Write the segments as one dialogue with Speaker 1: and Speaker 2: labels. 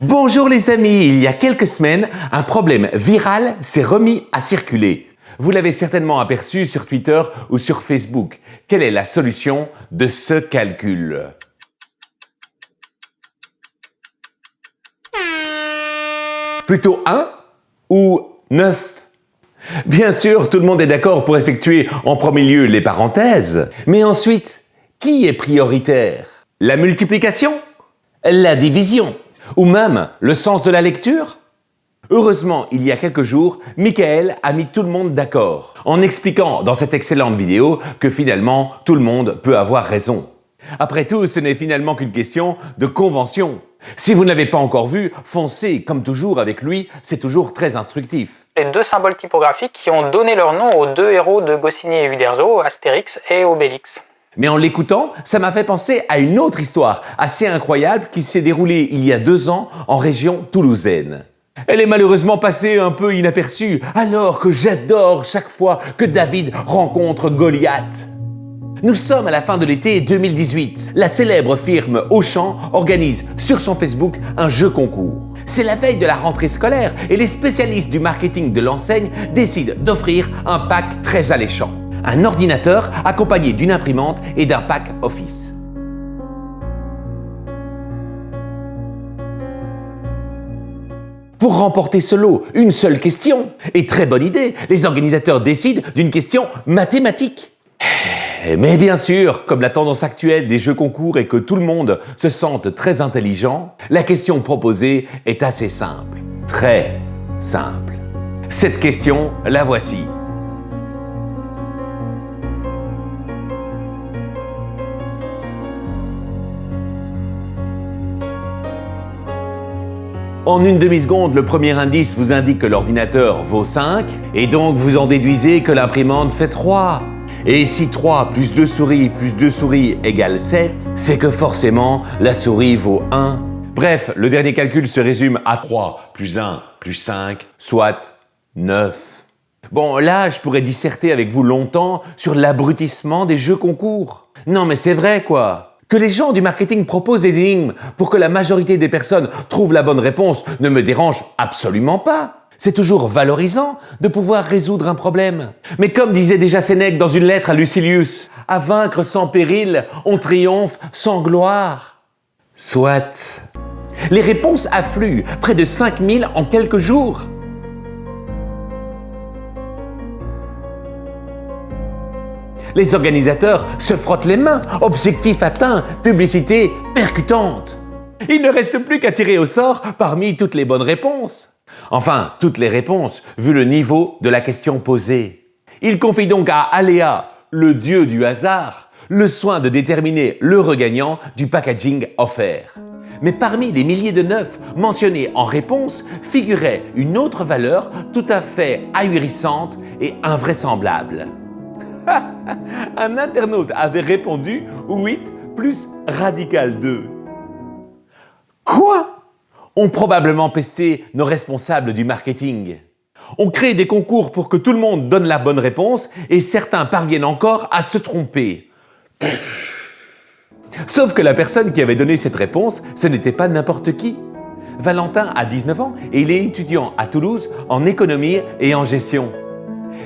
Speaker 1: Bonjour les amis, il y a quelques semaines, un problème viral s'est remis à circuler. Vous l'avez certainement aperçu sur Twitter ou sur Facebook. Quelle est la solution de ce calcul? Plutôt 1 ou 9? Bien sûr, tout le monde est d'accord pour effectuer en premier lieu les parenthèses. Mais ensuite, qui est prioritaire? La multiplication? La division? Ou même le sens de la lecture? Heureusement, il y a quelques jours, Michael a mis tout le monde d'accord, en expliquant dans cette excellente vidéo que finalement, tout le monde peut avoir raison. Après tout, ce n'est finalement qu'une question de convention. Si vous ne l'avez pas encore vu, foncez, comme toujours avec lui, c'est toujours très instructif.
Speaker 2: Les deux symboles typographiques qui ont donné leur nom aux deux héros de Goscinny et Uderzo, Astérix et Obélix.
Speaker 1: Mais en l'écoutant, ça m'a fait penser à une autre histoire assez incroyable qui s'est déroulée il y a 2 ans en région toulousaine. Elle est malheureusement passée un peu inaperçue, alors que j'adore chaque fois que David rencontre Goliath. Nous sommes à la fin de l'été 2018. La célèbre firme Auchan organise sur son Facebook un jeu concours. C'est la veille de la rentrée scolaire et les spécialistes du marketing de l'enseigne décident d'offrir un pack très alléchant. Un ordinateur accompagné d'une imprimante et d'un pack Office. Pour remporter ce lot, une seule question. Et très bonne idée, les organisateurs décident d'une question mathématique. Mais bien sûr, comme la tendance actuelle des jeux concours est que tout le monde se sente très intelligent, la question proposée est assez simple. Très simple. Cette question, la voici. En une demi-seconde, le premier indice vous indique que l'ordinateur vaut 5, et donc vous en déduisez que l'imprimante fait 3. Et si 3 plus 2 souris égale 7, c'est que forcément la souris vaut 1. Bref, le dernier calcul se résume à 3 plus 1 plus 5, soit 9. Bon, là, je pourrais disserter avec vous longtemps sur l'abrutissement des jeux concours. Non mais c'est vrai quoi. Que les gens du marketing proposent des énigmes pour que la majorité des personnes trouvent la bonne réponse ne me dérange absolument pas. C'est toujours valorisant de pouvoir résoudre un problème. Mais comme disait déjà Sénèque dans une lettre à Lucilius, « À vaincre sans péril, on triomphe sans gloire ». Soit. Les réponses affluent, près de 5000 en quelques jours. Les organisateurs se frottent les mains, objectif atteint, publicité percutante. Il ne reste plus qu'à tirer au sort parmi toutes les bonnes réponses. Enfin, toutes les réponses, vu le niveau de la question posée. Il confie donc à Aléa, le dieu du hasard, le soin de déterminer l'heureux gagnant du packaging offert. Mais parmi les milliers de 9 mentionnés en réponse figurait une autre valeur tout à fait ahurissante et invraisemblable. Un internaute avait répondu 8 plus radical 2. Quoi? Ont probablement pesté nos responsables du marketing. On crée des concours pour que tout le monde donne la bonne réponse et certains parviennent encore à se tromper. Sauf que la personne qui avait donné cette réponse, ce n'était pas n'importe qui. Valentin a 19 ans et il est étudiant à Toulouse en économie et en gestion.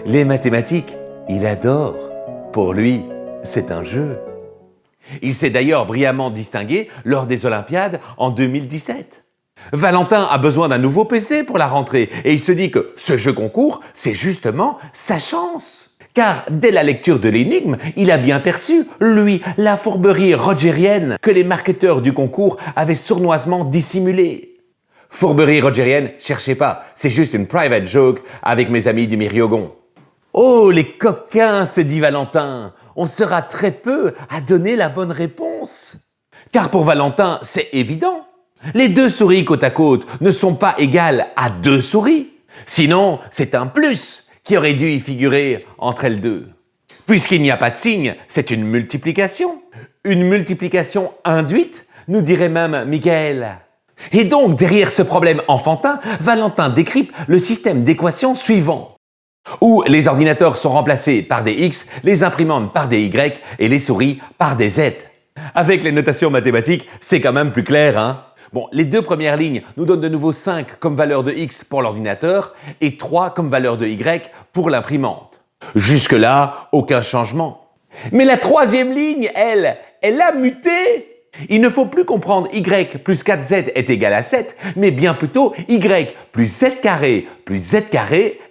Speaker 1: Les mathématiques, il adore. Pour lui, c'est un jeu. Il s'est d'ailleurs brillamment distingué lors des Olympiades en 2017. Valentin a besoin d'un nouveau PC pour la rentrée et il se dit que ce jeu concours, c'est justement sa chance. Car dès la lecture de l'énigme, il a bien perçu, lui, la fourberie rogérienne que les marketeurs du concours avaient sournoisement dissimulée. Fourberie rogérienne, cherchez pas, c'est juste une private joke avec mes amis du Myriogon. Oh, les coquins, se dit Valentin, on sera très peu à donner la bonne réponse. Car pour Valentin, c'est évident. Les 2 souris côte à côte ne sont pas égales à 2 souris. Sinon, c'est un plus qui aurait dû y figurer entre elles deux. Puisqu'il n'y a pas de signe, c'est une multiplication. Une multiplication induite, nous dirait même Michael. Et donc, derrière ce problème enfantin, Valentin décrypte le système d'équations suivant. Où les ordinateurs sont remplacés par des X, les imprimantes par des Y et les souris par des Z. Avec les notations mathématiques, c'est quand même plus clair, hein? Bon, les deux premières lignes nous donnent de nouveau 5 comme valeur de x pour l'ordinateur et 3 comme valeur de y pour l'imprimante. Jusque-là, aucun changement. Mais la troisième ligne, elle a muté. Il ne faut plus comprendre y plus 4z est égal à 7, mais bien plutôt y plus z carré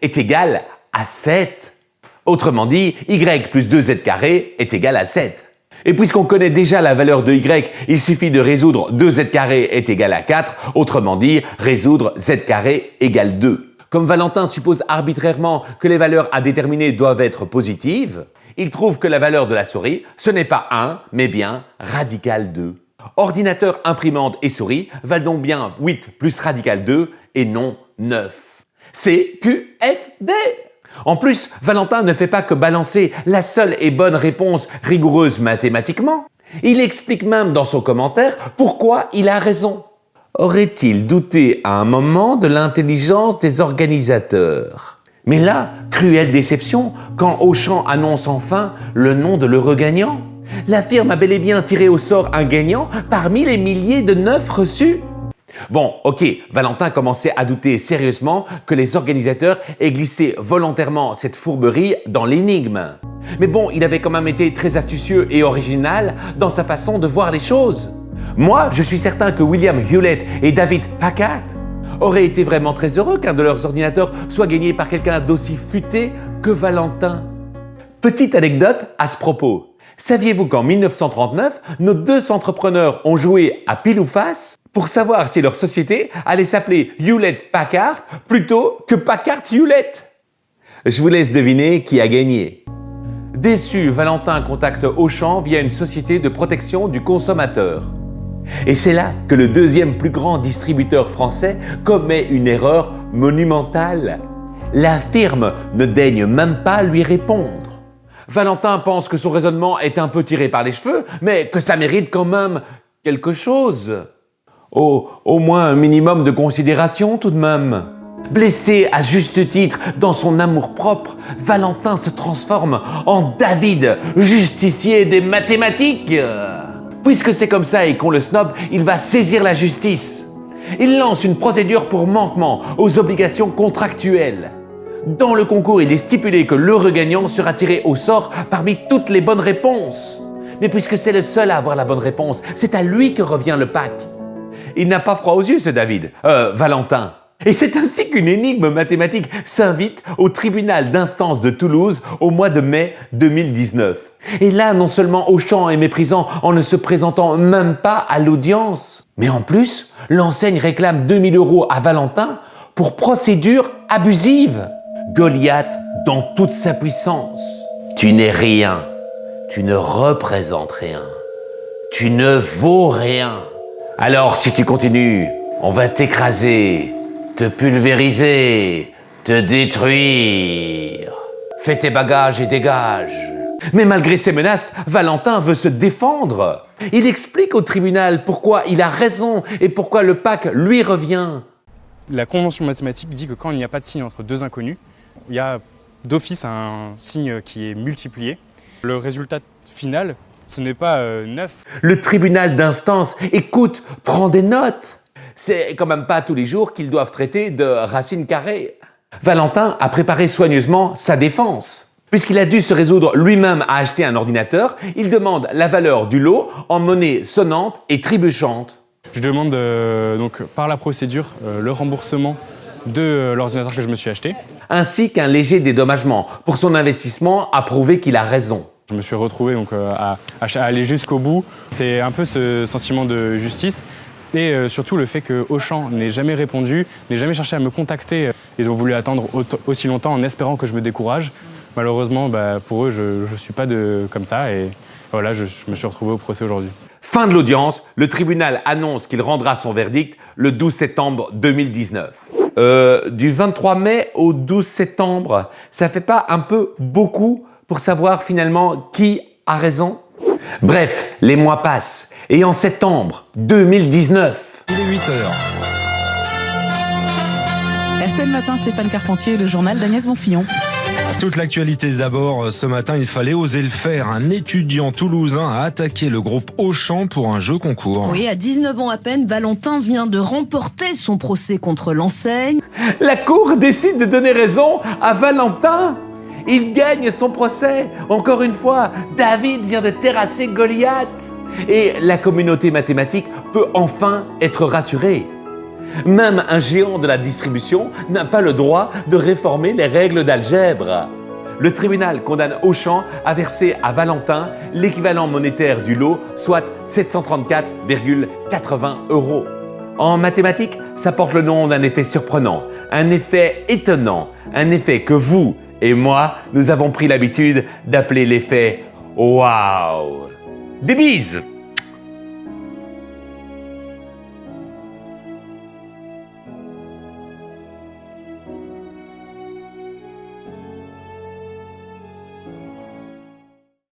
Speaker 1: est égal à 7. Autrement dit, y plus 2z carré est égal à 7. Et puisqu'on connaît déjà la valeur de y, il suffit de résoudre 2z carré est égal à 4, autrement dit, résoudre z carré égale 2. Comme Valentin suppose arbitrairement que les valeurs à déterminer doivent être positives, il trouve que la valeur de la souris, ce n'est pas 1, mais bien radical 2. Ordinateur, imprimante et souris valent donc bien 8 plus radical 2 et non 9. C'est QFD. En plus, Valentin ne fait pas que balancer la seule et bonne réponse rigoureuse mathématiquement. Il explique même dans son commentaire pourquoi il a raison. Aurait-il douté à un moment de l'intelligence des organisateurs? Mais là, cruelle déception, quand Auchan annonce enfin le nom de l'heureux gagnant. La firme a bel et bien tiré au sort un gagnant parmi les milliers de 9 reçus. Bon, ok, Valentin commençait à douter sérieusement que les organisateurs aient glissé volontairement cette fourberie dans l'énigme. Mais bon, il avait quand même été très astucieux et original dans sa façon de voir les choses. Moi, je suis certain que William Hewlett et David Packard auraient été vraiment très heureux qu'un de leurs ordinateurs soit gagné par quelqu'un d'aussi futé que Valentin. Petite anecdote à ce propos. Saviez-vous qu'en 1939, nos deux entrepreneurs ont joué à pile ou face pour savoir si leur société allait s'appeler Hewlett-Packard plutôt que Packard-Hewlett? Je vous laisse deviner qui a gagné. Déçu, Valentin contacte Auchan via une société de protection du consommateur. Et c'est là que le deuxième plus grand distributeur français commet une erreur monumentale. La firme ne daigne même pas lui répondre. Valentin pense que son raisonnement est un peu tiré par les cheveux, mais que ça mérite quand même quelque chose. Au moins un minimum de considération tout de même. Blessé à juste titre dans son amour-propre, Valentin se transforme en David, justicier des mathématiques. Puisque c'est comme ça et qu'on le snob, il va saisir la justice. Il lance une procédure pour manquement aux obligations contractuelles. Dans le concours, il est stipulé que l'heureux gagnant sera tiré au sort parmi toutes les bonnes réponses. Mais puisque c'est le seul à avoir la bonne réponse, c'est à lui que revient le pack. Il n'a pas froid aux yeux, ce David, Valentin. Et c'est ainsi qu'une énigme mathématique s'invite au tribunal d'instance de Toulouse au mois de mai 2019. Et là, non seulement Auchan est méprisant en ne se présentant même pas à l'audience, mais en plus, l'enseigne réclame 2000 € à Valentin pour procédure abusive. Goliath dans toute sa puissance. Tu n'es rien, tu ne représentes rien, tu ne vaux rien. Alors si tu continues, on va t'écraser, te pulvériser, te détruire. Fais tes bagages et dégage. Mais malgré ces menaces, Valentin veut se défendre. Il explique au tribunal pourquoi il a raison et pourquoi le pack lui revient.
Speaker 3: La convention mathématique dit que quand il n'y a pas de signe entre deux inconnus, il y a d'office un signe qui est multiplié. Le résultat final, ce n'est pas 9.
Speaker 1: Le tribunal d'instance écoute, prend des notes. C'est quand même pas tous les jours qu'ils doivent traiter de racine carrée. Valentin a préparé soigneusement sa défense. Puisqu'il a dû se résoudre lui-même à acheter un ordinateur, il demande la valeur du lot en monnaie sonnante et trébuchante.
Speaker 3: Je demande donc par la procédure le remboursement de l'ordinateur que je me suis acheté.
Speaker 1: Ainsi qu'un léger dédommagement pour son investissement à prouver qu'il a raison.
Speaker 3: Je me suis retrouvé donc, à aller jusqu'au bout. C'est un peu ce sentiment de justice et surtout le fait que Auchan n'ait jamais répondu, n'ait jamais cherché à me contacter. Ils ont voulu attendre aussi longtemps en espérant que je me décourage. Malheureusement, pour eux, je ne suis pas comme ça et voilà, je me suis retrouvé au procès aujourd'hui.
Speaker 1: Fin de l'audience, le tribunal annonce qu'il rendra son verdict le 12 septembre 2019. Du 23 mai au 12 septembre, ça fait pas un peu beaucoup pour savoir finalement qui a raison? Bref, les mois passent et en septembre 2019...
Speaker 4: Il est 8h.
Speaker 5: RTL Matin, Stéphane Carpentier, le journal d'Agnès Bonfillon.
Speaker 4: Toute l'actualité d'abord, ce matin, il fallait oser le faire. Un étudiant toulousain a attaqué le groupe Auchan pour un jeu concours.
Speaker 5: Oui, à 19 ans à peine, Valentin vient de remporter son procès contre l'enseigne.
Speaker 1: La cour décide de donner raison à Valentin. Il gagne son procès. Encore une fois, David vient de terrasser Goliath. Et la communauté mathématique peut enfin être rassurée. Même un géant de la distribution n'a pas le droit de réformer les règles d'algèbre. Le tribunal condamne Auchan à verser à Valentin l'équivalent monétaire du lot, soit 734,80 €. En mathématiques, ça porte le nom d'un effet surprenant, un effet étonnant, un effet que vous et moi, nous avons pris l'habitude d'appeler l'effet « Waouh ». Des bises!